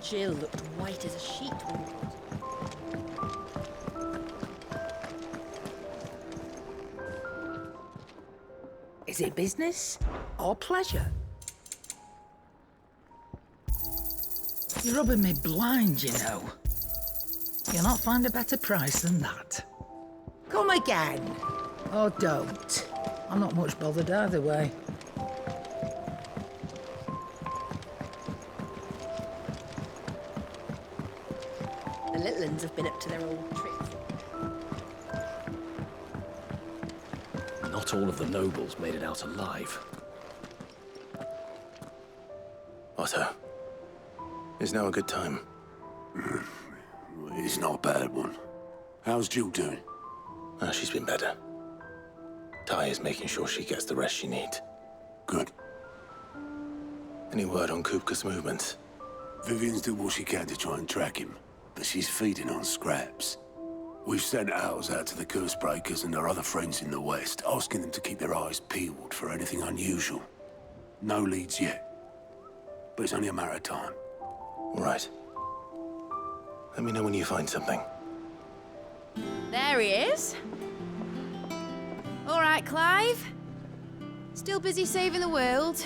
Jill looked white as a sheet when we brought her. Is it business or pleasure? You're rubbing me blind, you know. You'll not find a better price than that. Come again. Or don't. I'm not much bothered either way. The little uns have been up to their old tricks. Not all of the nobles made it out alive. Otto, is now a good time? It's not a bad one. How's Jill doing? She's been better. Ty is making sure she gets the rest she needs. Good. Any word on Kupka's movements? Vivian's doing what she can to try and track him, but she's feeding on scraps. We've sent ours out to the curse breakers and our other friends in the West, asking them to keep their eyes peeled for anything unusual. No leads yet, but it's only a matter of time. All right. Let me know when you find something. There he is. All right, Clive. Still busy saving the world.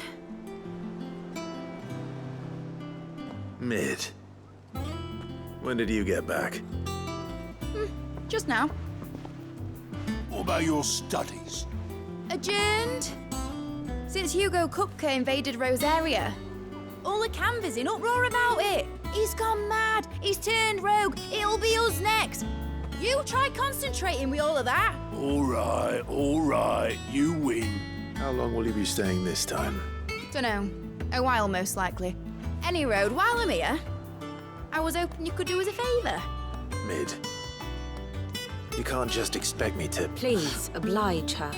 Mid. When did you get back? Just now. What about your studies? Adjourned. Since Hugo Kupka invaded Rosaria. All the canvas in uproar about it. He's gone mad. He's turned rogue. It'll be us next. You try concentrating with all of that. All right, you win. How long will you be staying this time? Dunno. A while, most likely. Any road, while I'm here, I was hoping you could do us a favour. Mid. You can't just expect me to... Please, oblige her.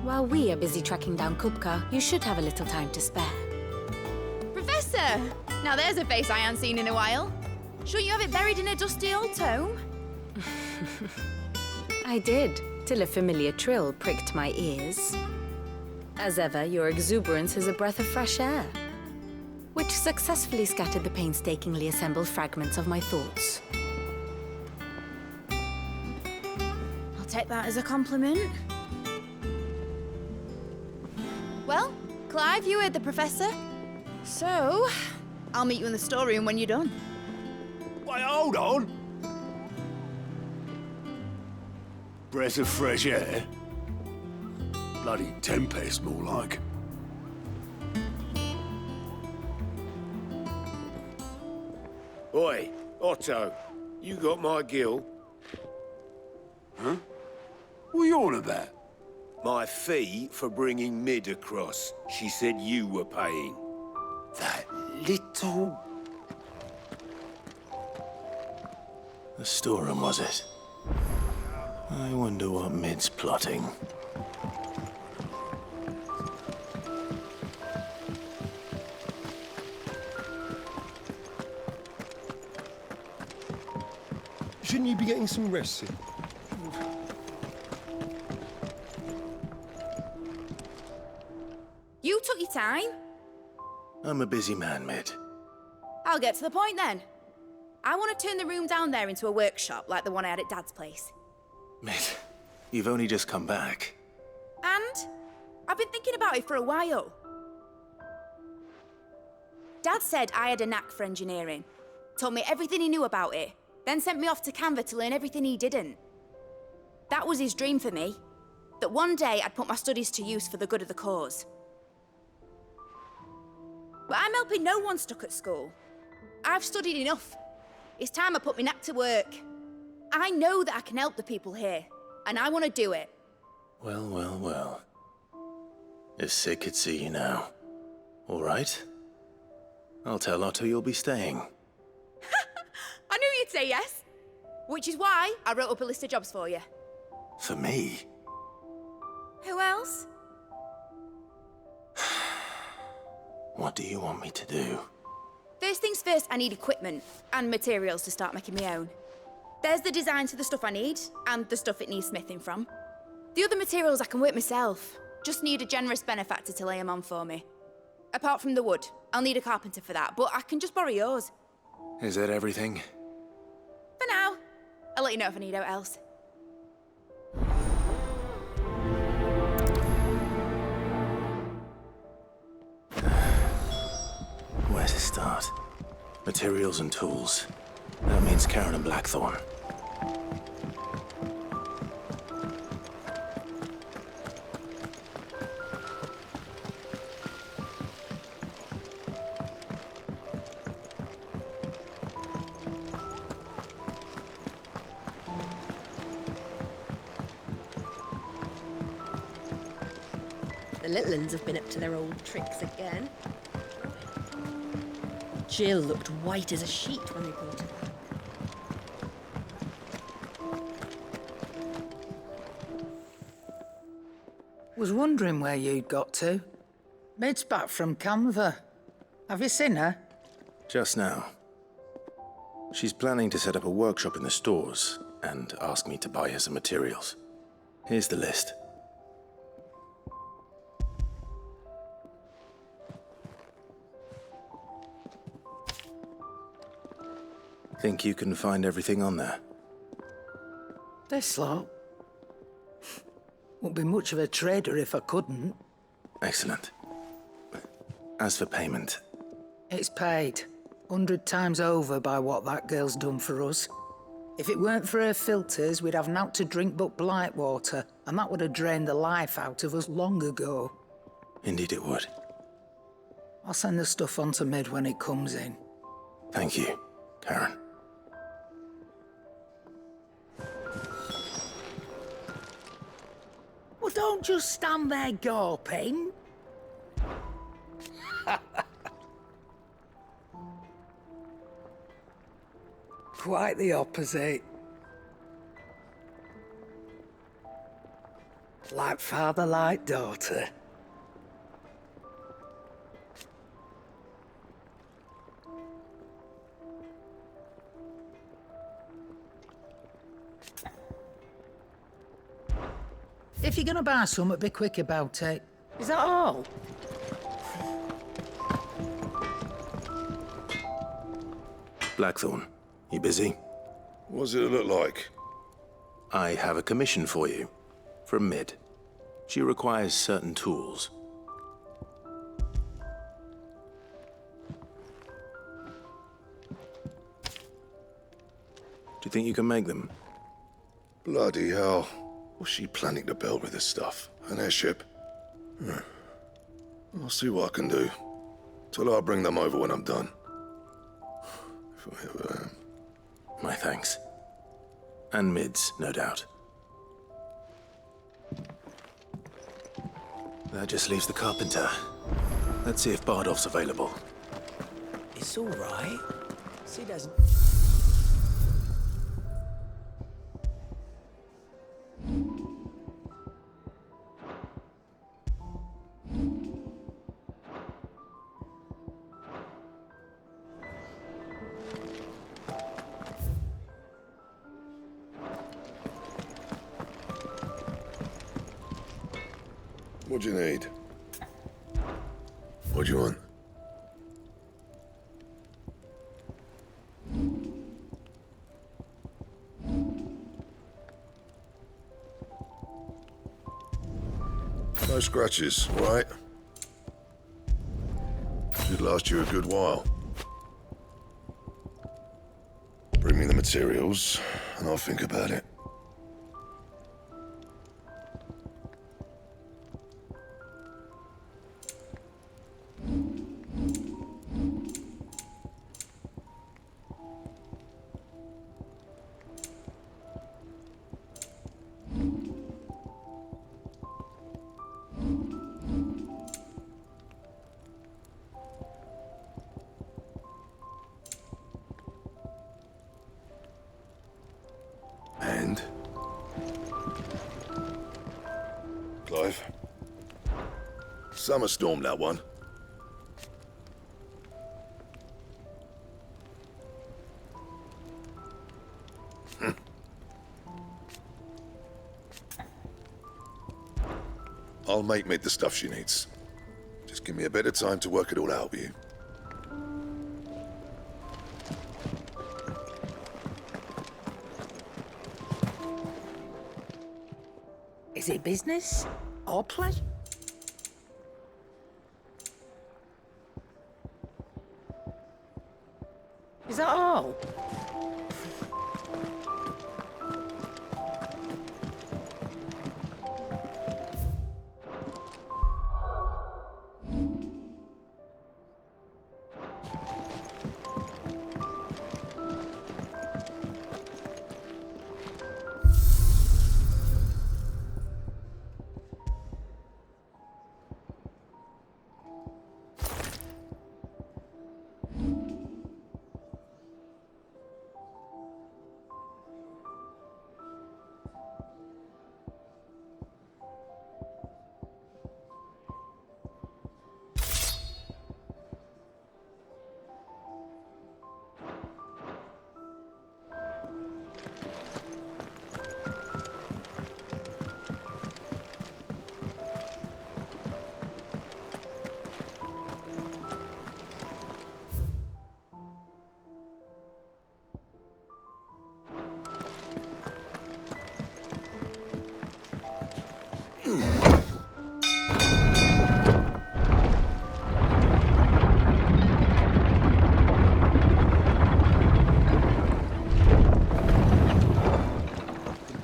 While we are busy tracking down Kupka, you should have a little time to spare. Professor! Now there's a face I haven't seen in a while. Shouldn't you have it buried in a dusty old tome? I did, till a familiar trill pricked my ears. As ever, your exuberance is a breath of fresh air, which successfully scattered the painstakingly assembled fragments of my thoughts. I'll take that as a compliment. Well, Clive, you heard the professor. So, I'll meet you in the storeroom when you're done. Wait, hold on. Breath of fresh air? Bloody tempest, more like. Oi, Otto, you got my gill? Huh? What are you on about? My fee for bringing Mid across. She said you were paying. That little... The storeroom, was it? I wonder what Mid's plotting. Shouldn't you be getting some rest soon? You took your time. I'm a busy man, Mid. I'll get to the point then. I want to turn the room down there into a workshop like the one I had at Dad's place. Mid, you've only just come back. And I've been thinking about it for a while. Dad said I had a knack for engineering. Told me everything he knew about it. Then sent me off to Canva to learn everything he didn't. That was his dream for me. That one day I'd put my studies to use for the good of the cause. But I'm helping no one stuck at school. I've studied enough. It's time I put my knack to work. I know that I can help the people here, and I want to do it. Well, well, well. If Sid could see you now. All right. I'll tell Otto you'll be staying. I knew you'd say yes. Which is why I wrote up a list of jobs for you. For me? Who else? What do you want me to do? First things first, I need equipment and materials to start making my own. There's the designs for the stuff I need, and the stuff it needs smithing from. The other materials I can work myself. Just need a generous benefactor to lay 'em on for me. Apart from the wood, I'll need a carpenter for that, but I can just borrow yours. Is that everything? For now. I'll let you know if I need out else. Where to start? Materials and tools. That means Karen and Blackthorn. The little uns have been up to their old tricks again. Jill looked white as a sheet when they brought her back. Was wondering where you'd got to. Mid's back from Canva. Have you seen her? Just now. She's planning to set up a workshop in the stores and ask me to buy her some materials. Here's the list. Think you can find everything on there? This lot? Wouldn't be much of a trader if I couldn't. Excellent. As for payment, It's paid. 100 times over by what that girl's done for us. If it weren't for her filters, we'd have naught to drink but blight water, and that would have drained the life out of us long ago. indeed it would. I'll send the stuff on to Mid when it comes in. Thank you, Karen. Well, don't just stand there gawping. Quite the opposite. Like father, like daughter. If you're gonna buy something, be quick about it. Is that all? Blackthorn, you busy? What does it look like? I have a commission for you. From Mid. She requires certain tools. Do you think you can make them? Bloody hell. What's she planning to build with this stuff? An airship? I'll see what I can do. Tell her I'll bring them over when I'm done. If I ever am. My thanks. And Mid's, no doubt. That just leaves the carpenter. Let's see if Bardolph's available. It's all right. She doesn't... What do you need? What do you want? No scratches, all right? Should last you a good while. Bring me the materials, and I'll think about it. And? Clive? Summer storm, that one. I'll make Mid the stuff she needs. Just give me a bit of time to work it all out with you. Is it business or play? Is that all?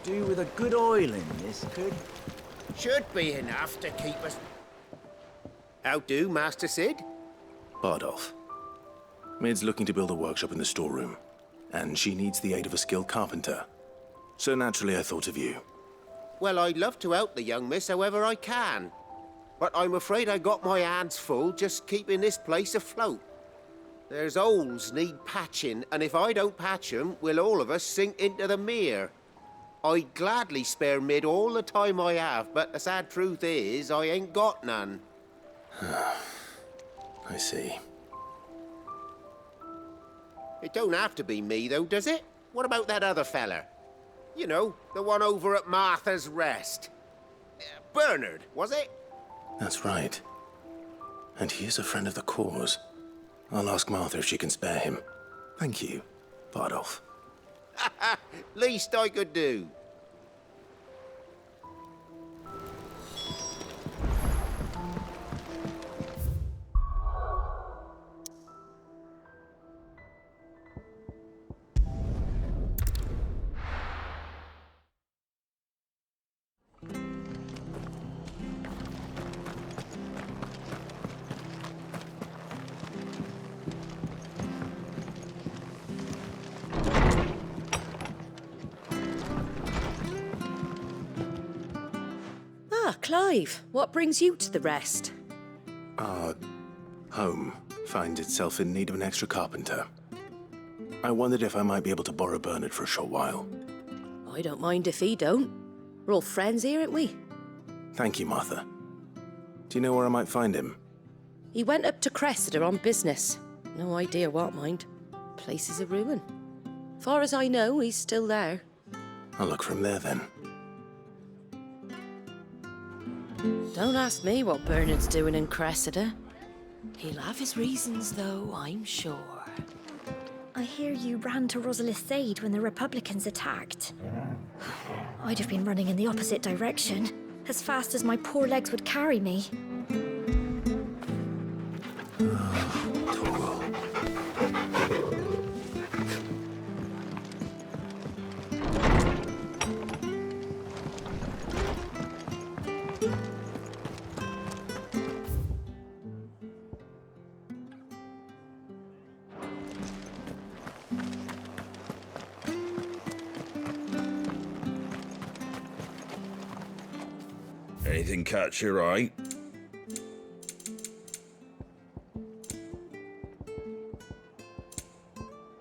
Do with a good oiling, this could. Should be enough to keep us... How do, Master Sid? Bardolph. Mid's looking to build a workshop in the storeroom, and she needs the aid of a skilled carpenter. So naturally I thought of you. Well, I'd love to help the young miss however I can. But I'm afraid I got my hands full just keeping this place afloat. There's holes need patching, and if I don't patch them, we'll all of us sink into the mere. I'd gladly spare Mid all the time I have, but the sad truth is, I ain't got none. I see. It don't have to be me, though, does it? What about that other fella? You know, the one over at Martha's Rest. Bernard, was it? That's right. And he is a friend of the cause. I'll ask Martha if she can spare him. Thank you, Bardolph. Least I could do. Ah, Clive, what brings you to the Rest? Our home finds itself in need of an extra carpenter. I wondered if I might be able to borrow Bernard for a short while. I don't mind if he don't. We're all friends here, aren't we? Thank you, Martha. Do you know where I might find him? He went up to Cressida on business. No idea what, mind. Place is a ruin. Far as I know, he's still there. I'll look from there then. Don't ask me what Bernard's doing in Cressida. He'll have his reasons, though, I'm sure. I hear you ran to Rosalith's aid when the Republicans attacked. I'd have been running in the opposite direction, as fast as my poor legs would carry me. Anything catch your eye?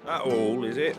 That all, is it?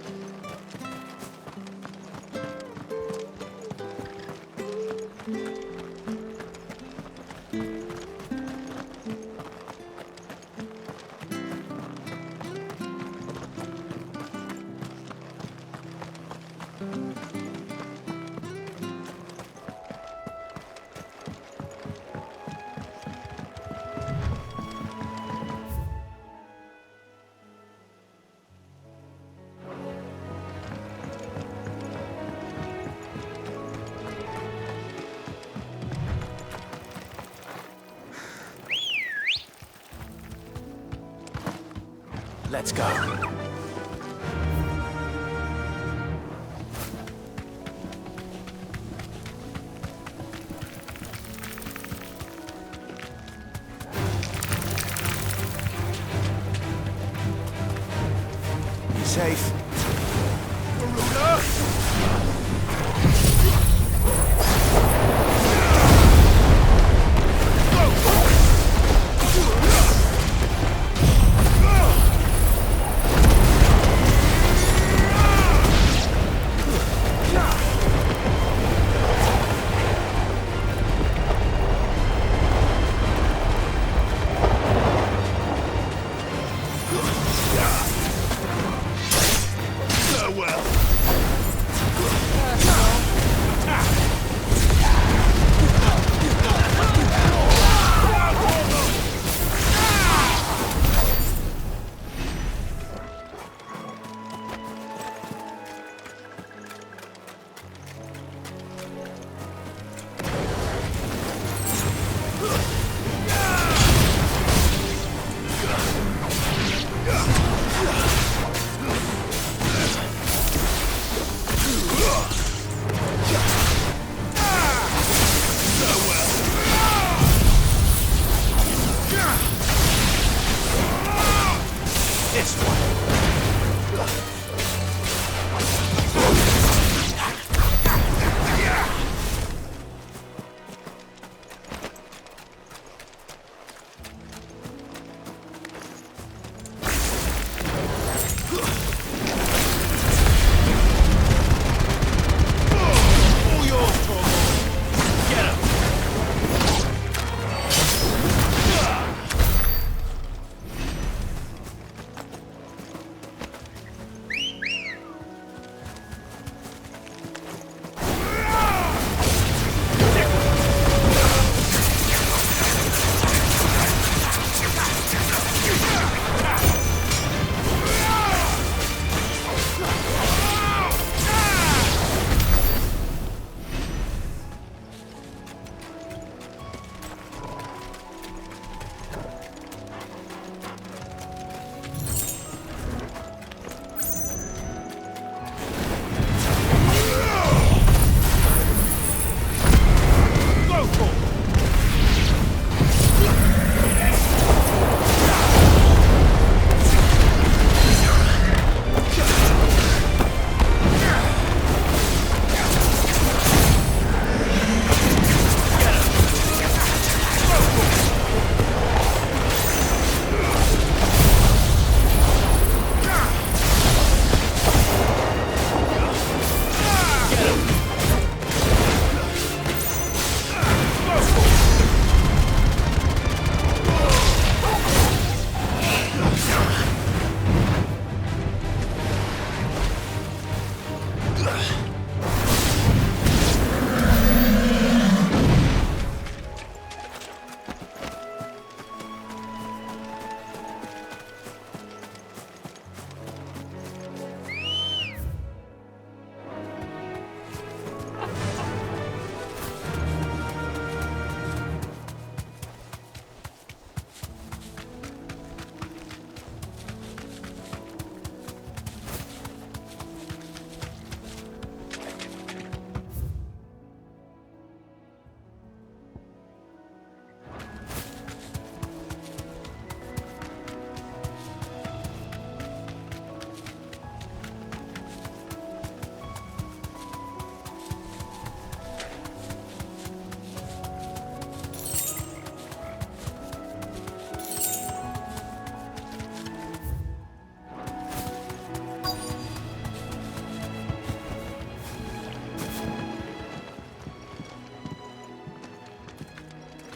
Let's go. Be safe.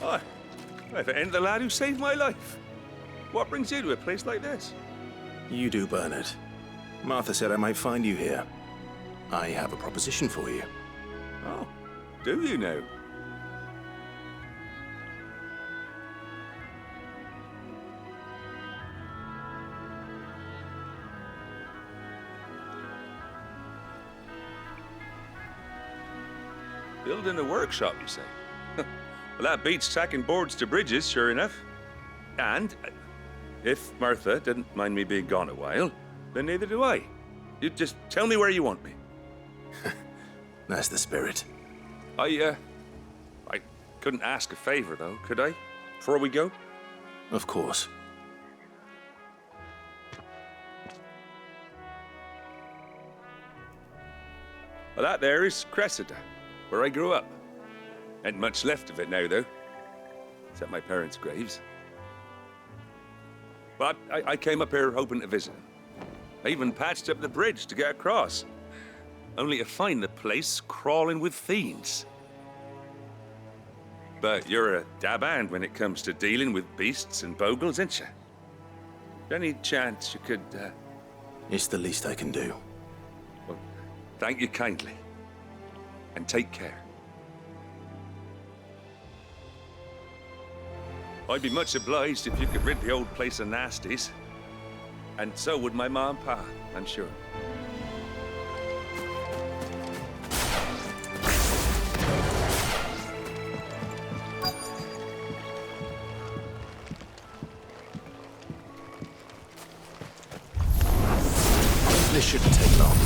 Hi. If it ain't the lad who saved my life. What brings you to a place like this? You do, Bernard. Martha said I might find you here. I have a proposition for you. Oh, do you now? Building a workshop, you say? Well, that beats tacking boards to bridges, sure enough. And if Martha didn't mind me being gone a while, then neither do I. You just tell me where you want me. That's the spirit. I couldn't ask a favor, though, could I? Before we go? Of course. Well, that there is Cressida, where I grew up. Ain't much left of it now, though. Except my parents' graves. But I came up here hoping to visit them. I even patched up the bridge to get across. Only to find the place crawling with fiends. But you're a dab hand when it comes to dealing with beasts and bogles, ain't you? Any chance you could, It's the least I can do. Well, thank you kindly. And take care. I'd be much obliged if you could rid the old place of nasties. And so would my ma and pa, I'm sure. This shouldn't take long.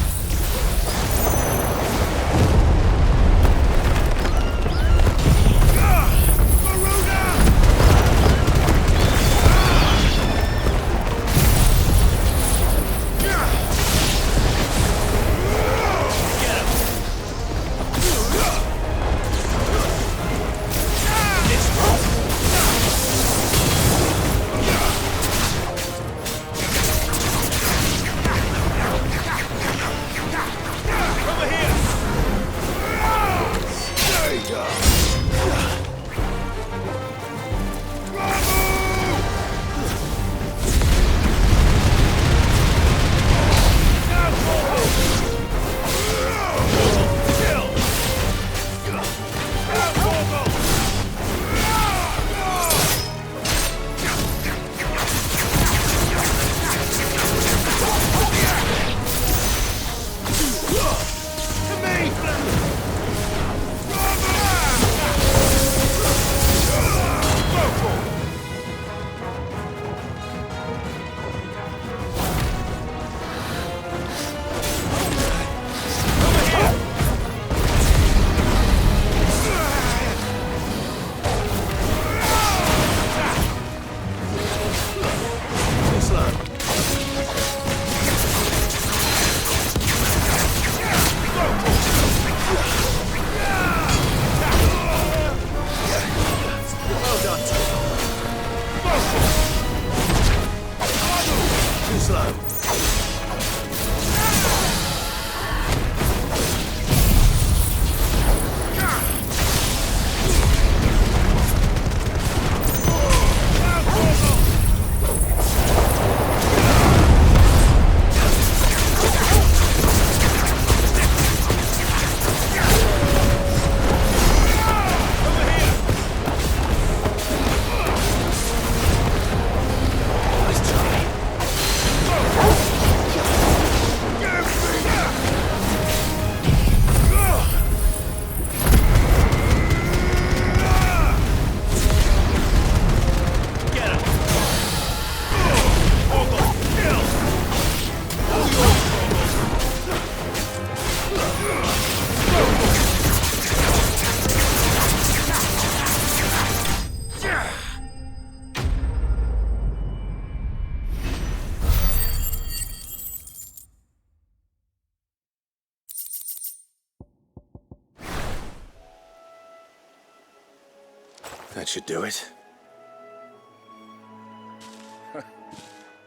That should do it.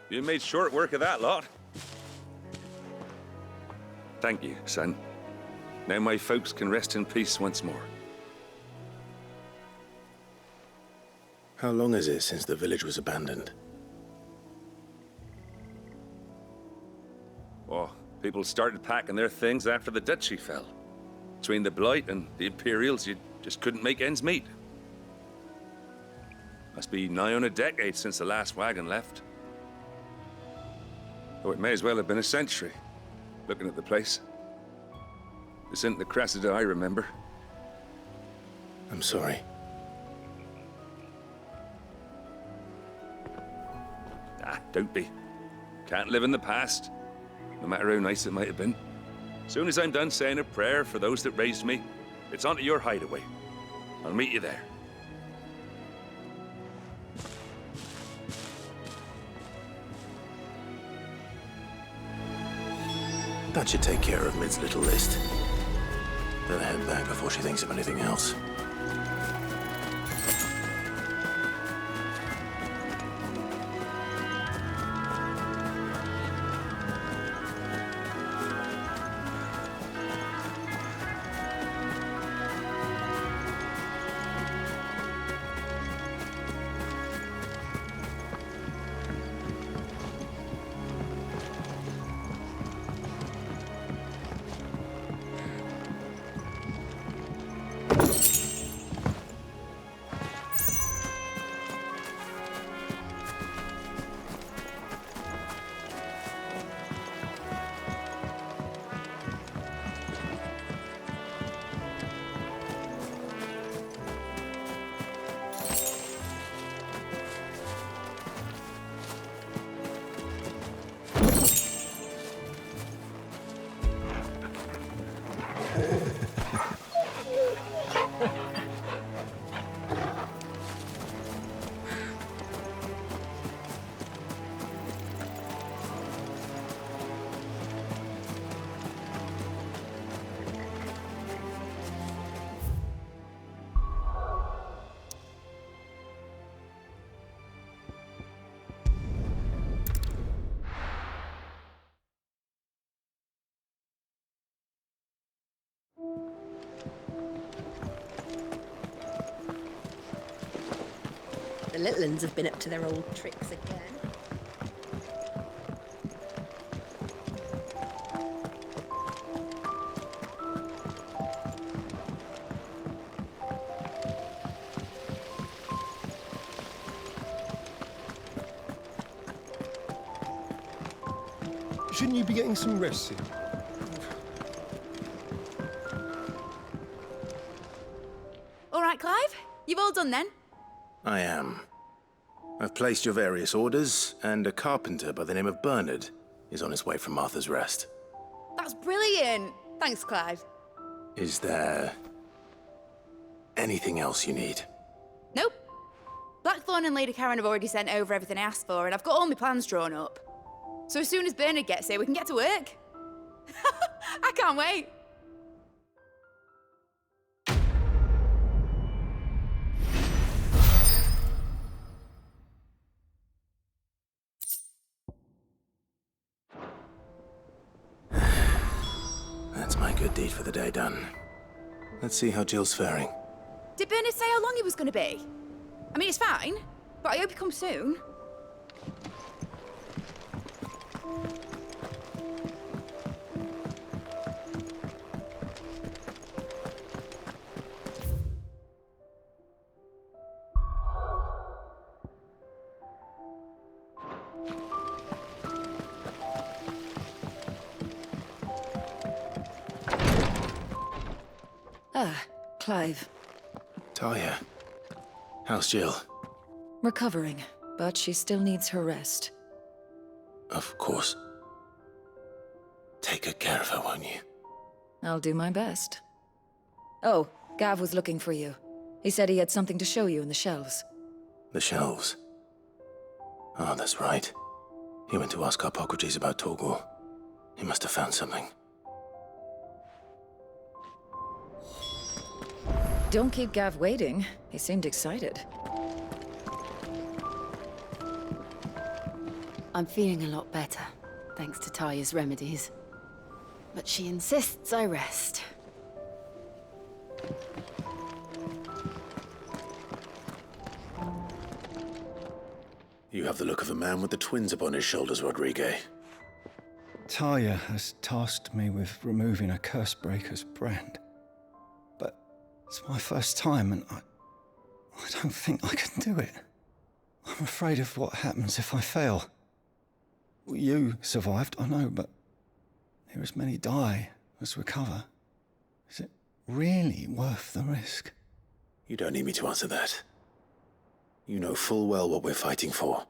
You made short work of that lot. Thank you, son. Now my folks can rest in peace once more. How long is it since the village was abandoned? Oh, people started packing their things after the duchy fell. Between the Blight and the Imperials, you just couldn't make ends meet. Must be nigh on a decade since the last wagon left. Oh, it may as well have been a century, looking at the place. This isn't the Cressida I remember. I'm sorry. Don't be. Can't live in the past, no matter how nice it might have been. Soon as I'm done saying a prayer for those that raised me, it's on to your hideaway. I'll meet you there. That should take care of Mid's little list. Better head back before she thinks of anything else. The little uns have been up to their old tricks again. Shouldn't you be getting some rest soon? All right, Clive? You've all done then? I am. I've placed your various orders, and a carpenter by the name of Bernard is on his way from Arthur's Rest. That's brilliant. Thanks, Clive. Is there anything else you need? Nope. Blackthorn and Lady Karen have already sent over everything I asked for, and I've got all my plans drawn up. So as soon as Bernard gets here, we can get to work. I can't wait. That's my good deed for the day done. Let's see how Jill's faring. Did Bernard say how long he was going to be? I mean, it's fine, but I hope he comes soon. Ah, Clive. Talia, how's Jill? Recovering, but she still needs her rest. Of course. Take good care of her, won't you? I'll do my best. Oh, Gav was looking for you. He said he had something to show you in the shelves. The shelves. Oh, that's right. He went to ask Harpocrates about Torgor. He must have found something. Don't keep Gav waiting. He seemed excited. I'm feeling a lot better, thanks to Talia's remedies. But she insists I rest. You have the look of a man with the twins upon his shoulders, Rodrigue. Talia has tasked me with removing a Cursebreaker's brand. But it's my first time, and I don't think I can do it. I'm afraid of what happens if I fail. You survived, I know, but there as many die as recover. Is it really worth the risk? You don't need me to answer that. You know full well what we're fighting for.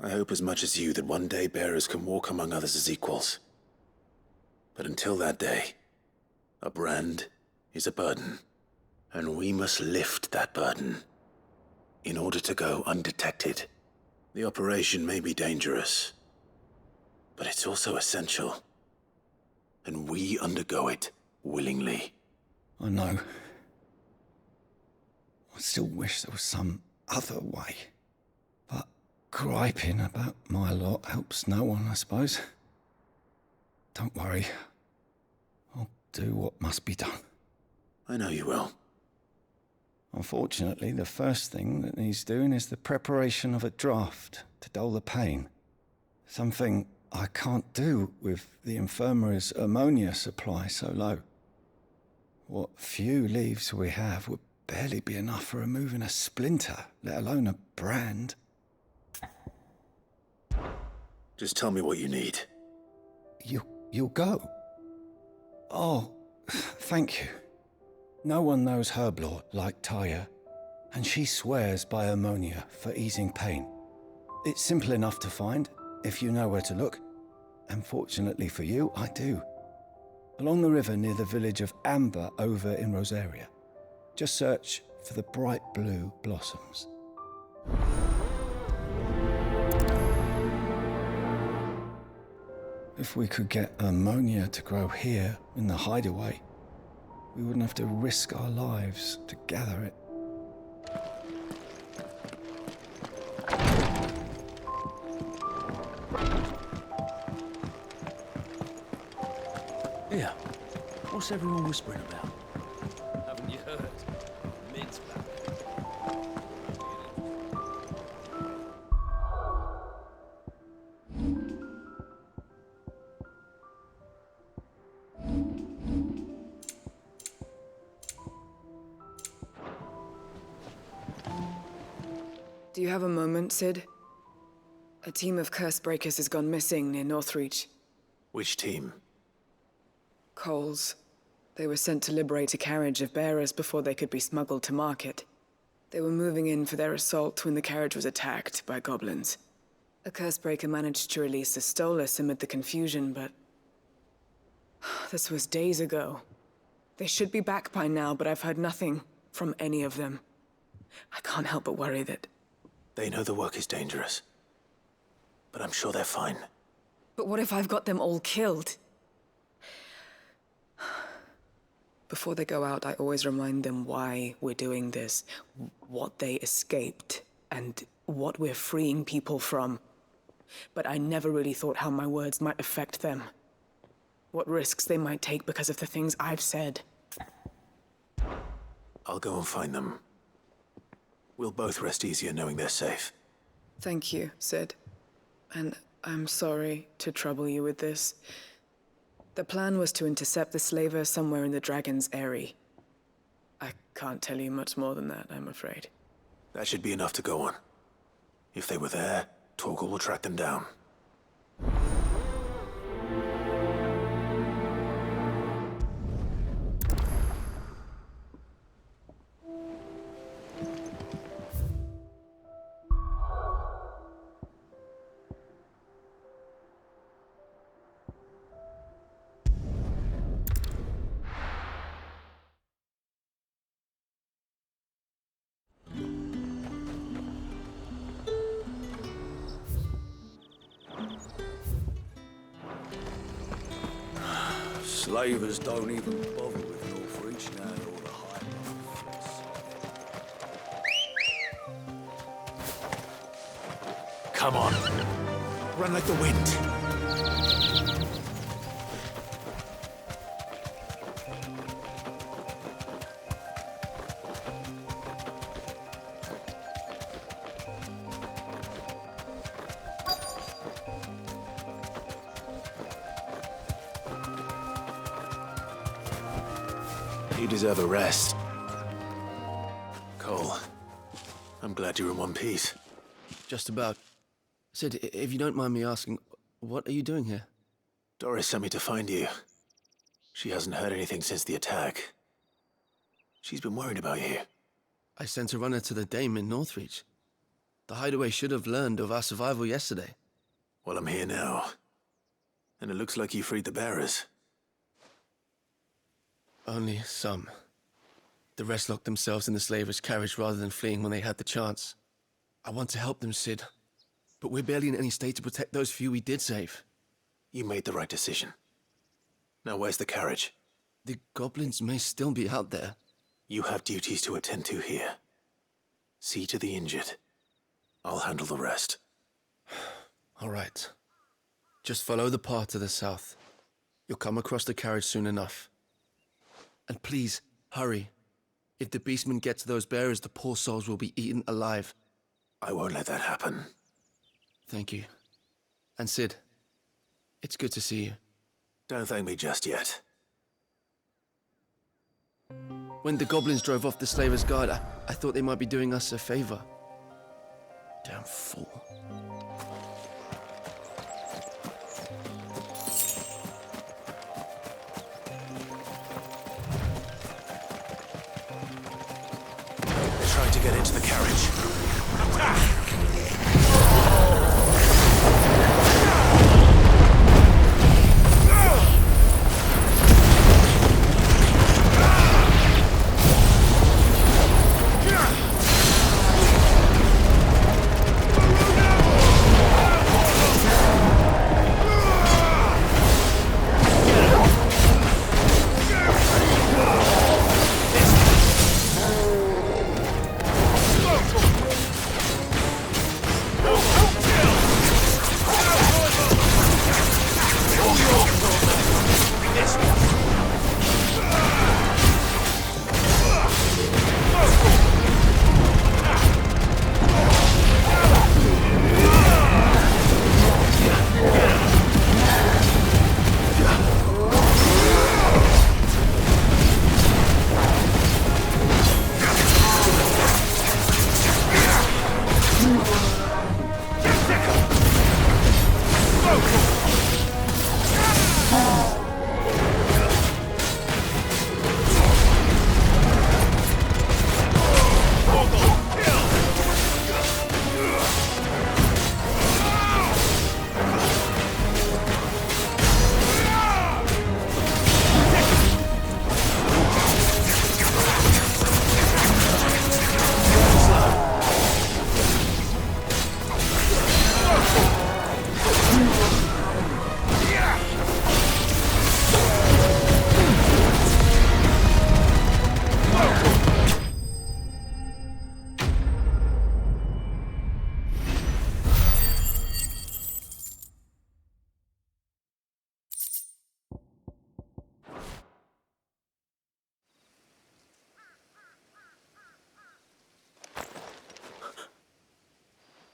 I hope as much as you that one day bearers can walk among others as equals. But until that day, a brand is a burden, and we must lift that burden in order to go undetected. The operation may be dangerous, but it's also essential, and we undergo it willingly. I know. I still wish there was some other way. But griping about my lot helps no one, I suppose. Don't worry. I'll do what must be done. I know you will. Unfortunately, the first thing that needs doing is the preparation of a draft to dull the pain. Something I can't do with the infirmary's ammonia supply so low. What few leaves we have would barely be enough for removing a splinter, let alone a brand. Just tell me what you need. You'll go? Oh, thank you. No one knows herb lore like Taya, and she swears by ammonia for easing pain. It's simple enough to find, if you know where to look. And fortunately for you, I do. Along the river near the village of Amber over in Rosaria. Just search for the bright blue blossoms. If we could get ammonia to grow here in the hideaway, we wouldn't have to risk our lives to gather it. Here, what's everyone whispering about? Haven't you heard? Mid's back. Do you have a moment, Sid? A team of curse breakers has gone missing near Northreach. Which team? Coles. They were sent to liberate a carriage of bearers before they could be smuggled to market. They were moving in for their assault when the carriage was attacked by goblins. A cursebreaker managed to release a Stolas amid the confusion, but... this was days ago. They should be back by now, but I've heard nothing from any of them. I can't help but worry that... They know the work is dangerous, but I'm sure they're fine. But what if I've got them all killed? Before they go out, I always remind them why we're doing this, what they escaped, and what we're freeing people from. But I never really thought how my words might affect them. What risks they might take because of the things I've said. I'll go and find them. We'll both rest easier knowing they're safe. Thank you, Sid. And I'm sorry to trouble you with this. The plan was to intercept the slaver somewhere in the Dragon's Eyrie. I can't tell you much more than that, I'm afraid. That should be enough to go on. If they were there, Torgal will track them down. Slavers don't even bother with Northreach now, all the hype. Come on. Run like the wind. You deserve a rest. Cole, I'm glad you're in one piece. Just about. Sid, if you don't mind me asking, what are you doing here? Doris sent me to find you. She hasn't heard anything since the attack. She's been worried about you. I sent a runner to the Dame in Northreach. The hideaway should have learned of our survival yesterday. Well, I'm here now. And it looks like you freed the bearers. Only some. The rest locked themselves in the slavers' carriage rather than fleeing when they had the chance. I want to help them, Sid. But we're barely in any state to protect those few we did save. You made the right decision. Now where's the carriage? The goblins may still be out there. You have duties to attend to here. See to the injured. I'll handle the rest. All right. Just follow the path to the south. You'll come across the carriage soon enough. And please, hurry. If the beastmen get to those bearers, the poor souls will be eaten alive. I won't let that happen. Thank you. And Sid, it's good to see you. Don't thank me just yet. When the goblins drove off the slavers' guard, I thought they might be doing us a favor. Damn fool. They're trying to get into the carriage. Attack!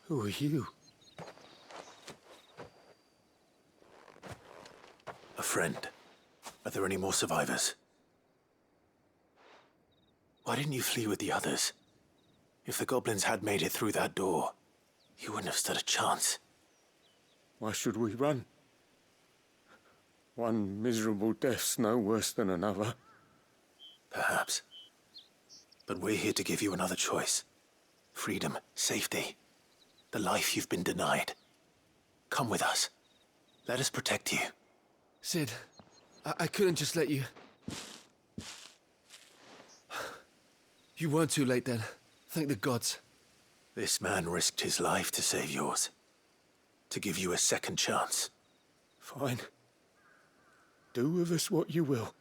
Who are you? A friend. Are there any more survivors? Why didn't you flee with the others? If the goblins had made it through that door, you wouldn't have stood a chance. Why should we run? One miserable death's no worse than another. Perhaps. But we're here to give you another choice. Freedom, safety. The life you've been denied. Come with us. Let us protect you. Sid, I couldn't just let you... You weren't too late then. Thank the gods. This man risked his life to save yours. To give you a second chance. Fine. Do with us what you will.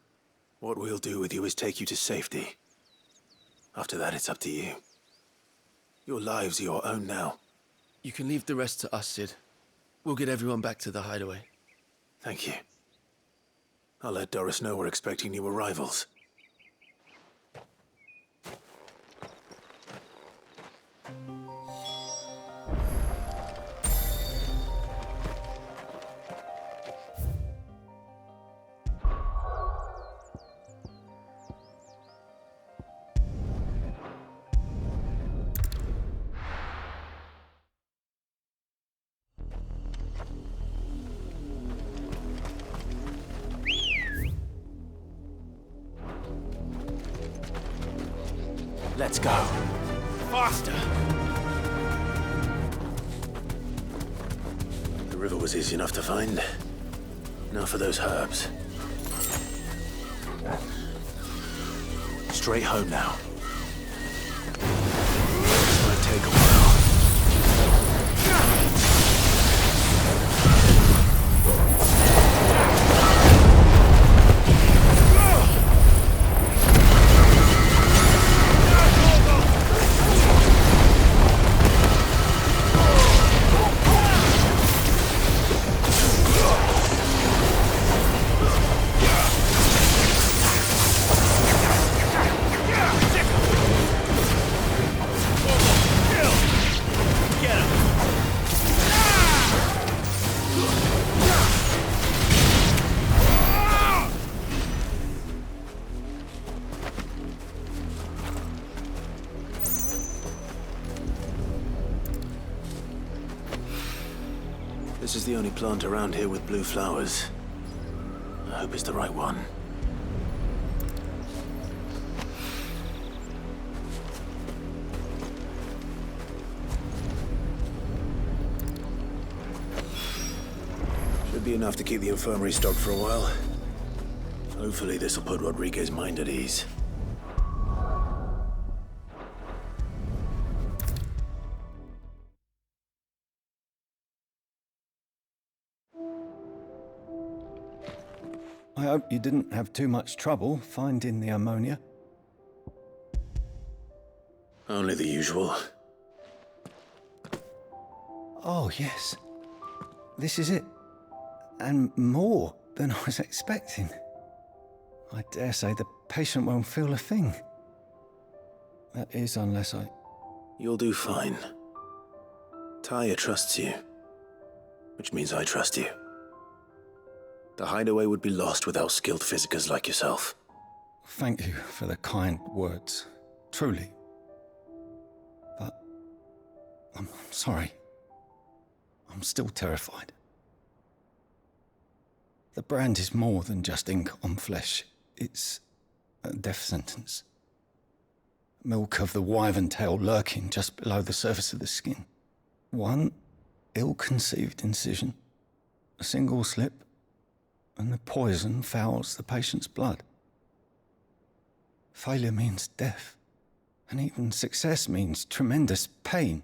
What we'll do with you is take you to safety. After that, it's up to you. Your lives are your own now. You can leave the rest to us, Sid. We'll get everyone back to the hideaway. Thank you. I'll let Doris know we're expecting new arrivals. Let's go. Faster! river was easy enough to find. Now for those herbs. Straight home now. This might take a while. This is the only plant around here with blue flowers. I hope it's the right one. Should be enough to keep the infirmary stocked for a while. Hopefully this will put Rodriguez's mind at ease. I hope you didn't have too much trouble finding the ammonia. Only the usual. Oh, yes. This is it. And more than I was expecting. I dare say the patient won't feel a thing. That is, unless I... You'll do fine. Taya trusts you, which means I trust you. The hideaway would be lost without skilled physicers like yourself. Thank you for the kind words. Truly. But... I'm sorry. I'm still terrified. The brand is more than just ink on flesh. It's a death sentence. Milk of the wyvern tail lurking just below the surface of the skin. One ill-conceived incision, a single slip, and the poison fouls the patient's blood. Failure means death, and even success means tremendous pain.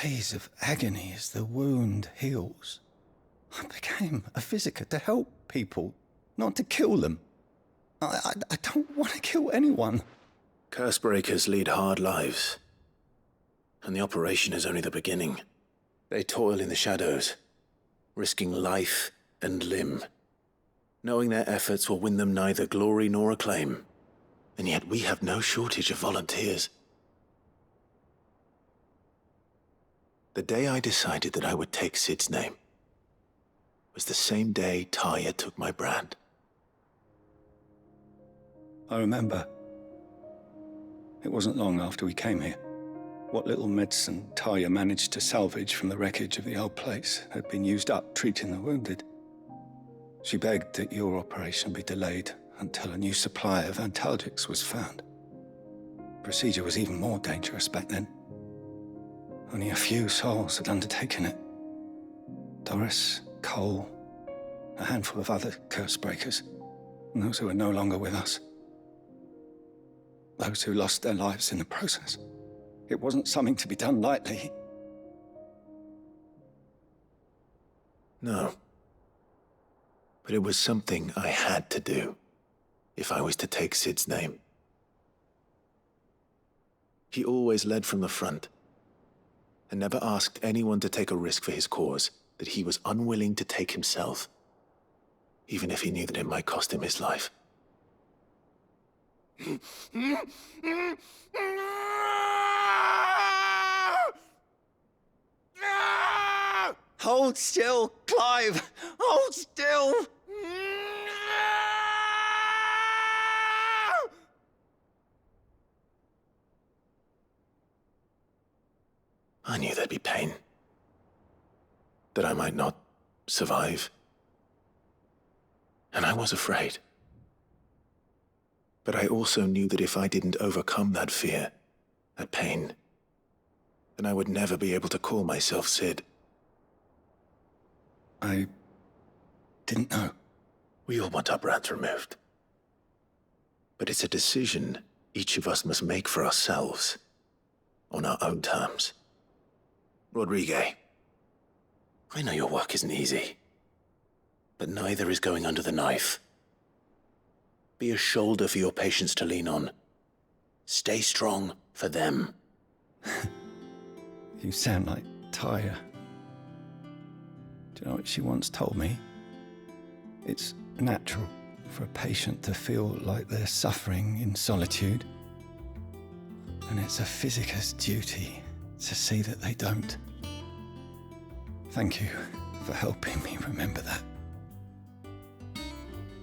Days of agony as the wound heals. I became a physiker to help people, not to kill them. I don't want to kill anyone. Cursebreakers lead hard lives, and the operation is only the beginning. They toil in the shadows, risking life and limb, knowing their efforts will win them neither glory nor acclaim. And yet we have no shortage of volunteers. The day I decided that I would take Sid's name was the same day Taya took my brand. I remember. It wasn't long after we came here. What little medicine Taya managed to salvage from the wreckage of the old place had been used up treating the wounded. She begged that your operation be delayed until a new supply of antalgics was found. Procedure was even more dangerous back then. Only a few souls had undertaken it. Doris, Cole, a handful of other cursebreakers, and those who are no longer with us. Those who lost their lives in the process. It wasn't something to be done lightly. No. But it was something I had to do, if I was to take Sid's name. He always led from the front, and never asked anyone to take a risk for his cause that he was unwilling to take himself, even if he knew that it might cost him his life. Hold still, Clive! Hold still! I knew there'd be pain. That I might not survive. And I was afraid. But I also knew that if I didn't overcome that fear, that pain, then I would never be able to call myself Sid. I didn't know. We all want our brands removed. But it's a decision each of us must make for ourselves, on our own terms. Rodrigue, I know your work isn't easy, but neither is going under the knife. Be a shoulder for your patients to lean on. Stay strong for them. You sound like Taya. Do you know what she once told me? It's natural for a patient to feel like they're suffering in solitude. And it's a physicist's duty to see that they don't. Thank you for helping me remember that.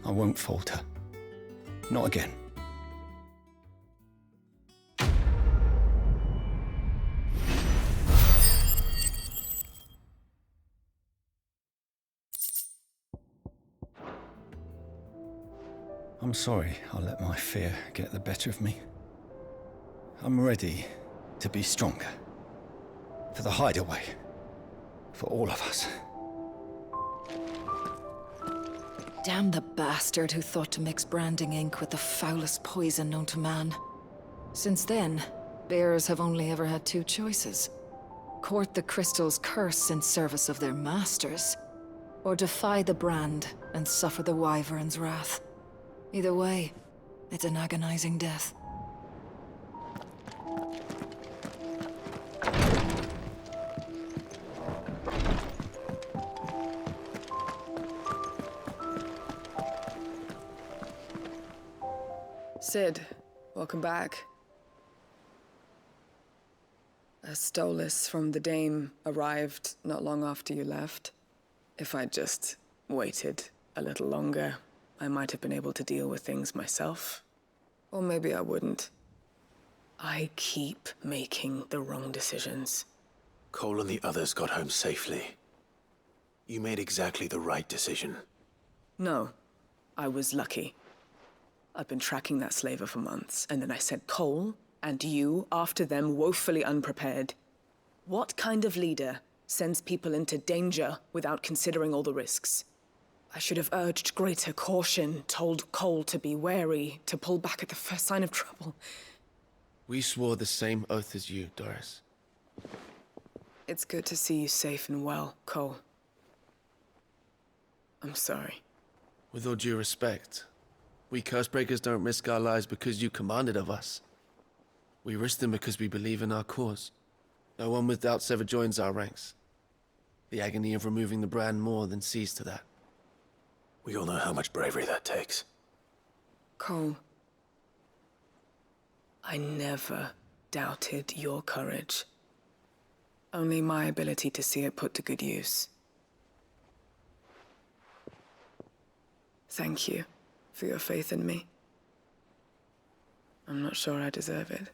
I won't falter. Not again. I'm sorry I let my fear get the better of me. I'm ready to be stronger. For the hideaway. For all of us. Damn the bastard who thought to mix branding ink with the foulest poison known to man. Since then, bears have only ever had two choices. Court the crystal's curse in service of their masters, or defy the brand and suffer the wyvern's wrath. Either way, it's an agonizing death. Sid, welcome back. A Stolas from the Dame arrived not long after you left. If I'd just waited a little longer, I might have been able to deal with things myself. Or maybe I wouldn't. I keep making the wrong decisions. Cole and the others got home safely. You made exactly the right decision. No, I was lucky. I've been tracking that slaver for months, and then I sent Cole and you after them woefully unprepared. What kind of leader sends people into danger without considering all the risks? I should have urged greater caution, told Cole to be wary, to pull back at the first sign of trouble. We swore the same oath as you, Doris. It's good to see you safe and well, Cole. I'm sorry. With all due respect, we Cursebreakers don't risk our lives because you commanded of us. We risk them because we believe in our cause. No one with doubts ever joins our ranks. The agony of removing the brand more than sees to that. We all know how much bravery that takes. Cole, I never doubted your courage. Only my ability to see it put to good use. Thank you for your faith in me. I'm not sure I deserve it.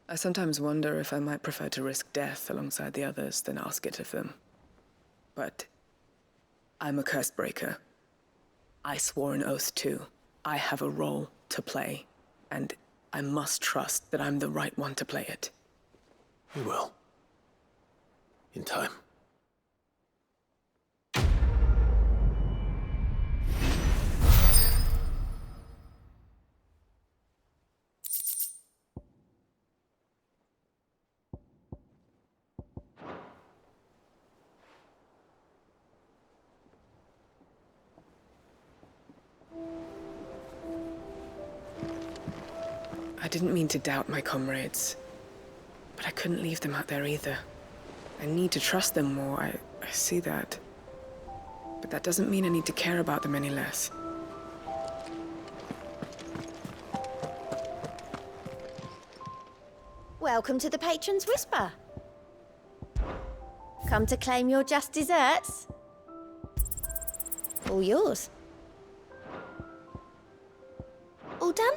I sometimes wonder if I might prefer to risk death alongside the others than ask it of them. But I'm a Cursebreaker. I swore an oath too. I have a role to play, and I must trust that I'm the right one to play it. You will. In time. I didn't mean to doubt my comrades, but I couldn't leave them out there either. I need to trust them more, I see that. But that doesn't mean I need to care about them any less. Welcome to the Patron's Whisper. Come to claim your just desserts? All yours. All done?